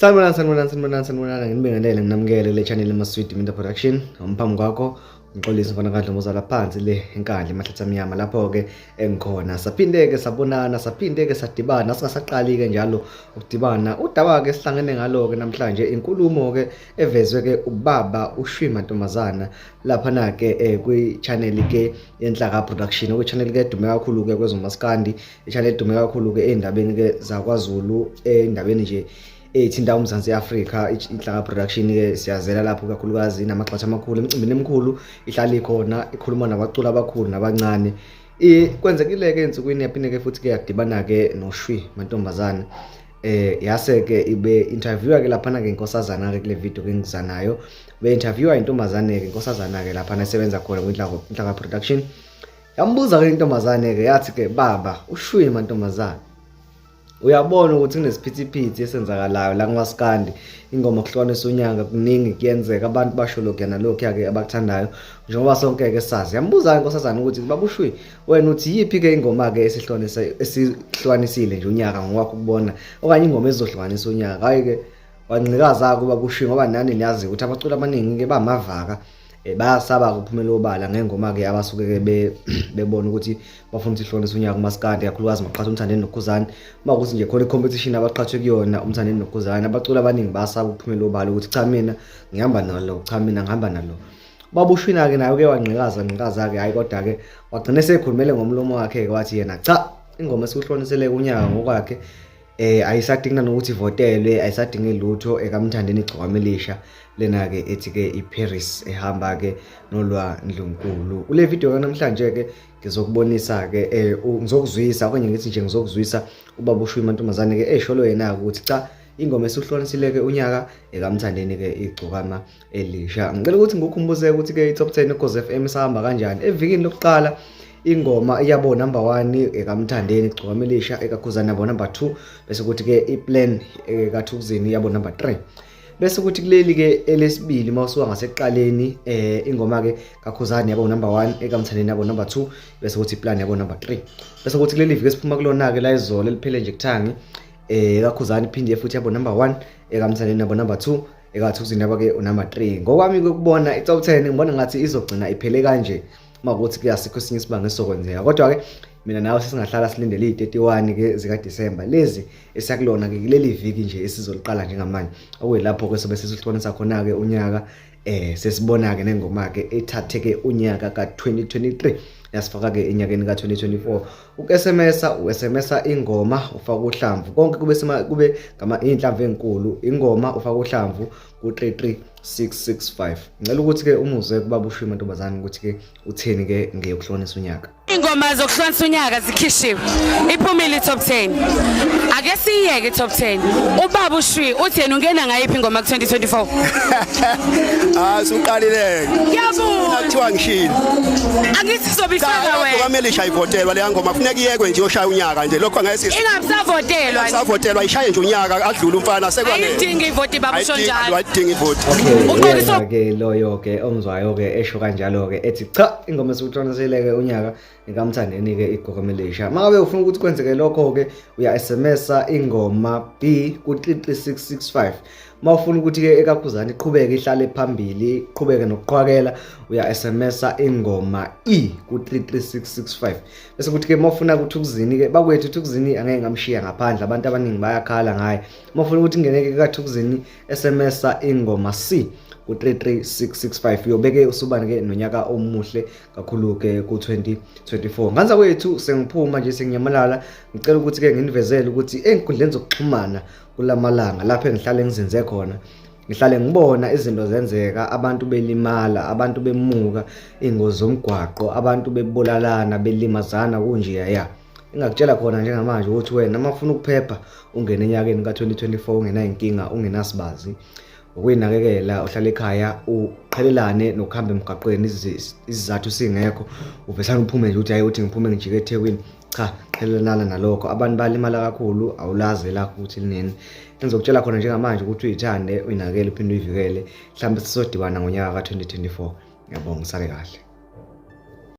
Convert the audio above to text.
Sanibonani nginibingelele nginamukele le channel emaswidi Minda Production. Umphambi kwakho ngiqolisa mfana kadlo muzala phansi le enkandla emahlathi amnyama lapho ke engikhona. Saphindeke sabonana, saphindeke sadibana, singasaqali ke njalo ukudibana. Udaba ke sihlangene ngalo ke namhlanje inkulumo ke evezwe ke ubaba uShwi mantombazana lapha na ke kwi channel ke yenhlaka production. Kwi channel ke dume kakhulu ke kwezomaskandi, i channel dume kakhulu ke endabeni ke zakwaZulu, endabeni nje ethinta uMzansi Afrika. Inhlaka production ke siyazela lapho kakhulukazi namaxhatsha amakhulu emcimbini emikhulu ihlala ikhona, ikhuluma nabaculi abakhulu nabancane. Kwenzekile ke ensukwini yaphinde ke futhi ke yadibana ke noShwi mantombazana. Yase ke ibe interviewer ke lapha na ke inkosazana ke kule video ke ngizanayo. Be interviewer intombazane ke inkosazana ke lapha nasebenza khona kwinhlaka production. Yambuza ke intombazane ke yathi ke baba uShwi mantombazana, uyabona ukuthi kunesiphithiphithi esenzakalayo la kwaSkandi, ingoma kuhlukanisa unyanga kuningi kuyenzeka, abantu basho lokho yana lokho yake abakuthandayo njengoba sonke ke sazi. Yambuza inkosazana ukuthi baba uShwi, wena uthi yipi ke ingoma ke esihlukanisile nje unyaka ngokwakho ukubona, okanye ingoma ezohlukanisa unyaka? Hayi ke wancikaza kuba uShwi ngoba nani niyazi ukuthi abaculi abaningi ke bamavaka bayasaba ukuphumela obala ngengoma ke abasuke ke bebona ukuthi bafuna ukuthi ihlonise unyaka kumaskandi, kakhulukazi maqhatsha umthandeni noKhuzani. Uma ukuthi nje khona icompetition abaqhathwe kuyona umthandeni noKhuzani, abaculi abaningi bayasaba ukuphumela obala ukuthi cha mina ngihamba nalo, cha mina ngihamba nalo. Baba uShwi ke nayo ke wanqikaza ke, hayi kodwa ke wagcina sekhulumele ngomlomo wakhe ke wathi yena cha ingoma esihlonisele unyaka ngokwakhe ayisadinga nokuthi ivotelwe, ayisadinge lutho ekamthandeni igcokwamelisha lena ke ethi ke iParis ehamba ke nolwa Ndlunkulu. Kule video namhlanje ke ngizokubonisa ke ngizokuzwisa okanye ngithi nje ngizokuzwisa ubaba uShwi mantombazane ke esholo yena ukuthi cha ingoma esihlonisile ke unyaka ekamthandeni ke igcokama elisha. Ngicela ukuthi ngikukhumbuze ukuthi ke iTop 10 ukhozi FM sahamba kanjani. Evikini lokuqala ingoma iyabo number 1 ekamthandeni igcokwamelisha, ekaKhuzani yabo number 2, bese kuthi ke iplan ekaThukuzini yabo number 3. Bese kuthi kuleli ke elesibili mawusuka ngaseqaleni ingoma ke kaKhuzani yabo number 1 ekamthandeni yabo number 2, bese kuthi iplan yabo number 3. Bese kuthi kuleli viki siphuma kulona ke la izolo eliphele nje kuthangi ekaKhuzani iphinde futhi yabo number 1 ekamthandeni yabo number 2, ekaThukuzini yabo ke number 3. Ngokwami ukubona iTop 10 ngibona ngathi izogcina iphele kanje makuthi ke asikho sinye isibanga esizokwenzeka. Kodwa ke mina nawe sesingahlala silindele i31 ke zika December lezi esiyakulona ke kuleli viki nje esizoliqala njengamanje, okuyilapho ke sobe sesihlonisa khona ke unyaka sesibona ke nengoma ke ethathe ke unyaka ka2023 yasifaka ke enyakeni ka2024. uSMS ingoma ufaka uhlamvu konke kube ngama inhlamvu enkulu, ingoma ufaka uhlamvu ku33665. Ngicela ukuthi ke umuze kubaba uShwi mantombazane ukuthi ke utheni ke ngeyokuhlonisa unyaka. Ingoma zokuhlonisa unyaka zikhishiwe, iphumile iTop 10. Ake siyeke iTop 10. Ubaba uShwi uthi yena ungena ngayiphi ingoma ku2024? Suqalile. Yabo. Kuthiwa ngishilo. Akithi sobifaka wena. Kwamelisha ivotelwa le ngoma kufuneka iyekwe nje yoshaya unyaka nje lokho angeke sisi. Ingabisavotelwa. Savotelwa ishaye nje unyaka adlula umfana sekwane. Ayidingi ivoti baba usho njalo. Ayidingi ivoti. Okay, ke loyo ke omzwayo ke esho kanjalo ke ethi cha ingoma esikuhlonisele unyaka ngikamthandeni ke igcokwamelisha. Makabe ufuna ukuthi kwenzeke lokho ke uya SMS ingoma B ku33665. Mawufuna ukuthi ke ekaKhuzani iqhubeke ihlale phambili, iqhubeke nokuqhwakela, uya SMS ingoma E ku33665. Bese kuthi ke mawufuna kuThukuzini ke bakwethu uThukuzini angeke ngamshiya ngaphandle, abantu abaningi bayakhala ngaye. Mawufuna ukuthi ingeneke kaThukuzini SMS ingoma C ku33665 uyobeke usubane ke nonyaka omuhle kakhulu ke ku2024. Nganza kwethu sengiphuma nje senginyamalala, ngicela ukuthi ke nginivezele ukuthi enkundleni zokuxhumana kulamalanga lapho engihlale ngizinze khona, ngihlale ngibona izinto zenzeka, abantu belimala, abantu bemuka, ingozi zomgwaqo, abantu bebulalana, belimazana kunje ya. Engakutshela khona njengamanje ukuthi wena mafuna ukuphepha ungene enyakeni ka2024 ungena inkinga, ungenasibazi, ukuyinakekela, uhlala ekhaya, uqhelelane nokuhamba emgaqweni izizathu singekho, uvesana uphume nje uthi hayi uthi ngiphume ngijike eThekwini. Cha, qhelelana nalokho. Abantu balimala kakhulu, awulazi la ukuthi linini. Engizokutshela khona njengamanje ukuthi uyithande, uyinakekele, uphinde uyivikele. Mhlawumbe sisodibana ngonyaka ka2024. Ngiyabonga, sale kahle.